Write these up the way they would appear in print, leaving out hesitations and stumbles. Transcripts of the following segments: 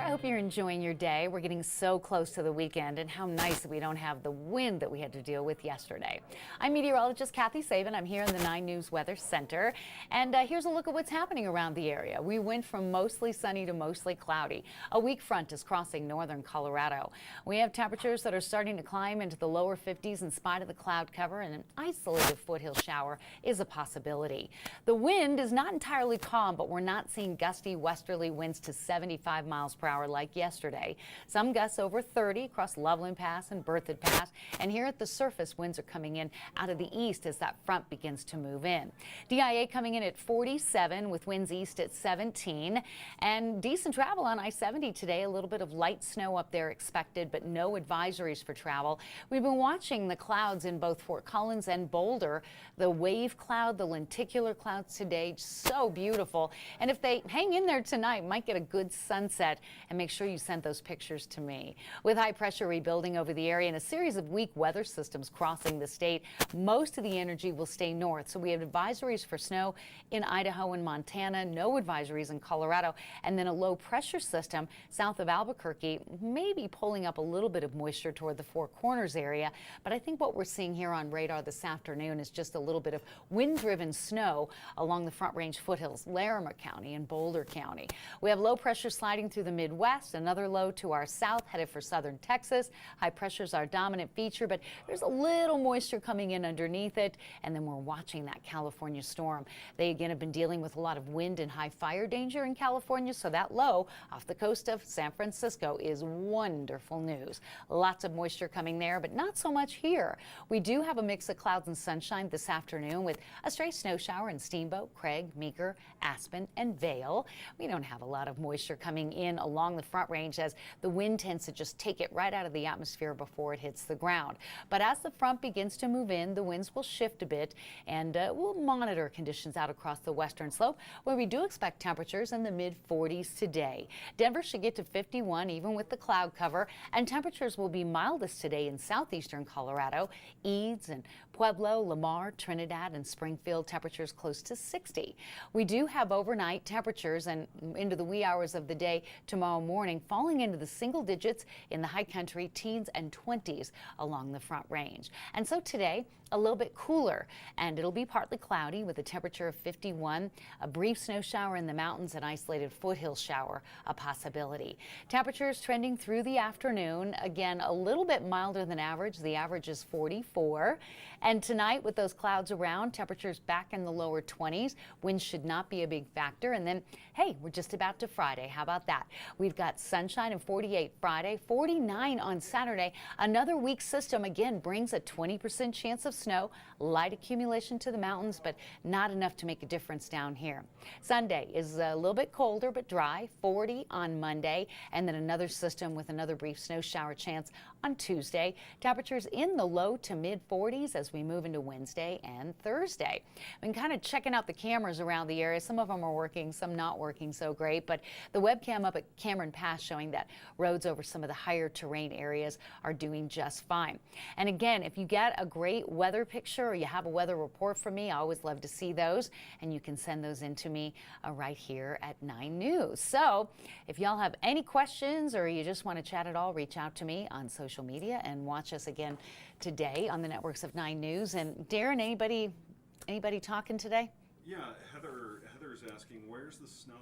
hope you're enjoying your day. We're getting so close to the weekend, and how nice that we don't have the wind that we had to deal with yesterday. I'm meteorologist Kathy Sabine. I'm here in the 9 News Weather Center, and here's a look at what's happening around the area. We went from mostly sunny to mostly cloudy. A weak front is crossing northern Colorado. We have temperatures that are starting to climb into the lower 50s in spite of the cloud cover, and an isolated foothill shower is a possibility. The wind is not entirely calm, but we're not seeing gusty westerly winds to 75 miles per hour like yesterday. Some gusts over 30 across Loveland Pass and Berthoud Pass, and here at the surface, winds are coming in out of the east as that front begins to move in. DIA coming in at 47 with winds east at 17, and decent travel on I-70 today. A little bit of light snow up there expected, but no advisories for travel. We've been watching the clouds in both Fort Collins and Boulder. The wave cloud, the lenticular clouds today, so beautiful. And if they hang in there tonight, might get a good sunset. And make sure you send those pictures to me. With high pressure rebuilding over the area and a series of weak weather systems crossing the state, most of the energy will stay north. So we have advisories for snow in Idaho and Montana, no advisories in Colorado, and then a low pressure system south of Albuquerque, maybe pulling up a little bit of moisture toward the Four Corners area. But I think what we're seeing here on radar this afternoon is just a little bit of wind-driven snow along the Front Range foothills, Larimer County and Boulder County. We have low pressure sliding through the Midwest, another low to our south headed for southern Texas. High pressure is our dominant feature, but there's a little moisture coming in underneath it, and then we're watching that California storm. They again have been dealing with a lot of wind and high fire danger in California, so that low off the coast of San Francisco is wonderful news. Lots of moisture coming there, but not so much here. We do have a mix of clouds and sunshine this afternoon with a stray snow shower in Steamboat, Craig, Meeker, Aspen, and Vail. We don't have a lot of moisture coming in along the Front Range as the wind tends to just take it right out of the atmosphere before it hits the ground. But as the front begins to move in, the winds will shift a bit, and we'll monitor conditions out across the western slope where we do expect temperatures in the mid-40s today. Denver should get to 51 even with the cloud cover, and temperatures will be mildest today in southeastern Colorado. Eads and Pueblo, Lamar, Trinidad, and Springfield temperatures close to 60. We do have overnight temperatures and into the wee hours of the day tomorrow morning falling into the single digits in the high country, teens and 20s along the Front Range. And so today a little bit cooler, and it'll be partly cloudy with a temperature of 51, a brief snow shower in the mountains, an isolated foothill shower a possibility. Temperatures trending through the afternoon, again a little bit milder than average. The average is 44, and tonight with those clouds around, temperatures back in the lower 20s. Winds should not be a big factor, and then hey, we're just about to Friday. How about that? We've got sunshine and 48 Friday, 49 on Saturday. Another weak system again brings a 20% chance of snow, light accumulation to the mountains, but not enough to make a difference down here. Sunday is a little bit colder but dry, 40 on Monday, and then another system with another brief snow shower chance on Tuesday. Temperatures in the low to mid 40s as we move into Wednesday and Thursday. I've been kind of checking out the cameras around the area. Some of them are working, some not working so great, but the webcam up at Cameron Pass showing that roads over some of the higher terrain areas are doing just fine. And again, if you get a great weather picture or you have a weather report for me, I always love to see those, and you can send those in to me right here at 9 News. So if y'all have any questions or you just want to chat at all, reach out to me on social media and watch us again today on the networks of 9 News. And Darren, anybody talking today? Yeah, Heather's asking, where's the snow?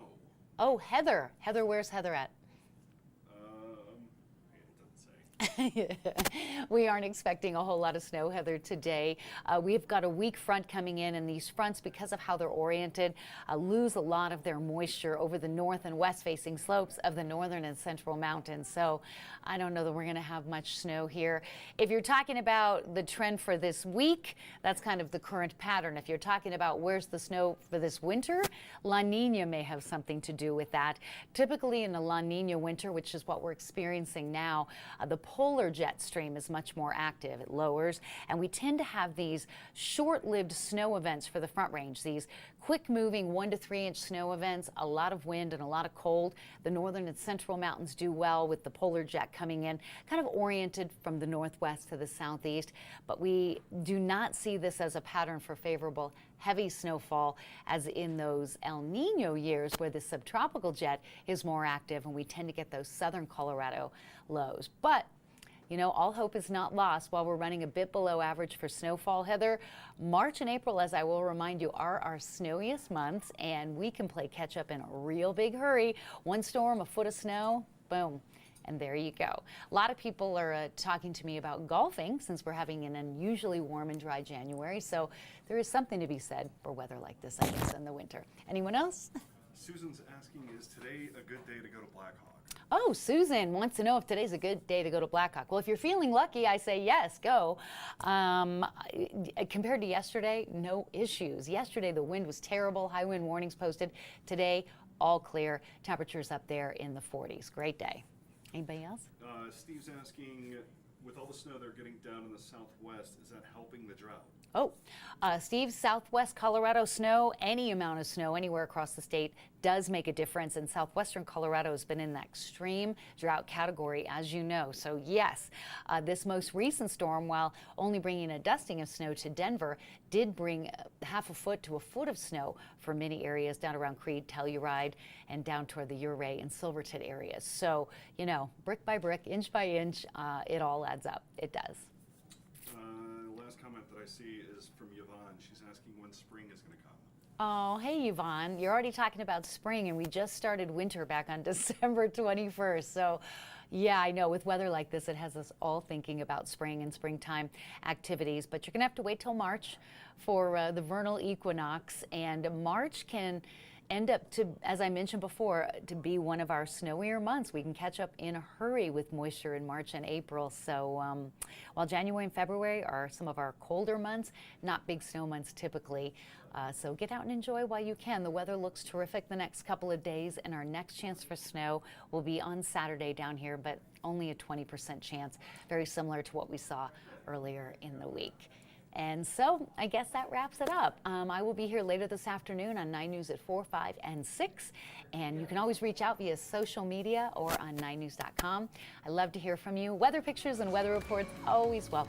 Oh, Heather, where's Heather at? It doesn't say. We aren't expecting a whole lot of snow, Heather, today. We've got a weak front coming in, and these fronts, because of how they're oriented, lose a lot of their moisture over the north and west facing slopes of the northern and central mountains. So I don't know that we're going to have much snow here. If you're talking about the trend for this week, that's kind of the current pattern. If you're talking about where's the snow for this winter, La Nina may have something to do with that. Typically in a La Nina winter, which is what we're experiencing now, the polar jet stream is much more active. It lowers, and we tend to have these short-lived snow events for the Front Range, these quick moving 1 to 3 inch snow events, a lot of wind and a lot of cold. The northern and central mountains do well with the polar jet coming in, kind of oriented from the northwest to the southeast. But we do not see this as a pattern for favorable heavy snowfall as in those El Nino years where the subtropical jet is more active and we tend to get those southern Colorado lows. But you know, all hope is not lost. While we're running a bit below average for snowfall, Heather, March and April, as I will remind you, are our snowiest months, and we can play catch up in a real big hurry. One storm, a foot of snow, boom. And there you go. A lot of people are talking to me about golfing since we're having an unusually warm and dry January. So there is something to be said for weather like this, I guess, in the winter. Anyone else? Susan's asking, is today a good day to go to Blackhawk? Oh, Susan wants to know if today's a good day to go to Blackhawk. Well, if you're feeling lucky, I say yes, go. Compared to yesterday, no issues. Yesterday, the wind was terrible. High wind warnings posted. Today, all clear. Temperatures up there in the 40s. Great day. Anybody else? Steve's asking, with all the snow they're getting down in the southwest, is that helping the drought? Oh, Steve, southwest Colorado snow, any amount of snow anywhere across the state does make a difference. And southwestern Colorado has been in that extreme drought category, as you know. So yes, this most recent storm, while only bringing a dusting of snow to Denver, did bring half a foot to a foot of snow for many areas down around Creed, Telluride, and down toward the Ouray and Silverton areas. So, you know, brick by brick, inch by inch, it all adds up. It does. Last comment that I see is from Yvonne. She's asking when spring is going to come. Oh, hey, Yvonne. You're already talking about spring, and we just started winter back on December 21st. So, yeah, I know with weather like this, it has us all thinking about spring and springtime activities. But you're going to have to wait till March for the vernal equinox. And March can end up to, as I mentioned before, to be one of our snowier months. We can catch up in a hurry with moisture in March and April. So while January and February are some of our colder months, not big snow months typically. So get out and enjoy while you can. The weather looks terrific the next couple of days, and our next chance for snow will be on Saturday down here, but only a 20% chance, very similar to what we saw earlier in the week. And so I guess that wraps it up. I will be here later this afternoon on 9 News at 4, 5, and 6. And you can always reach out via social media or on 9news.com. I love to hear from you. Weather pictures and weather reports, always welcome.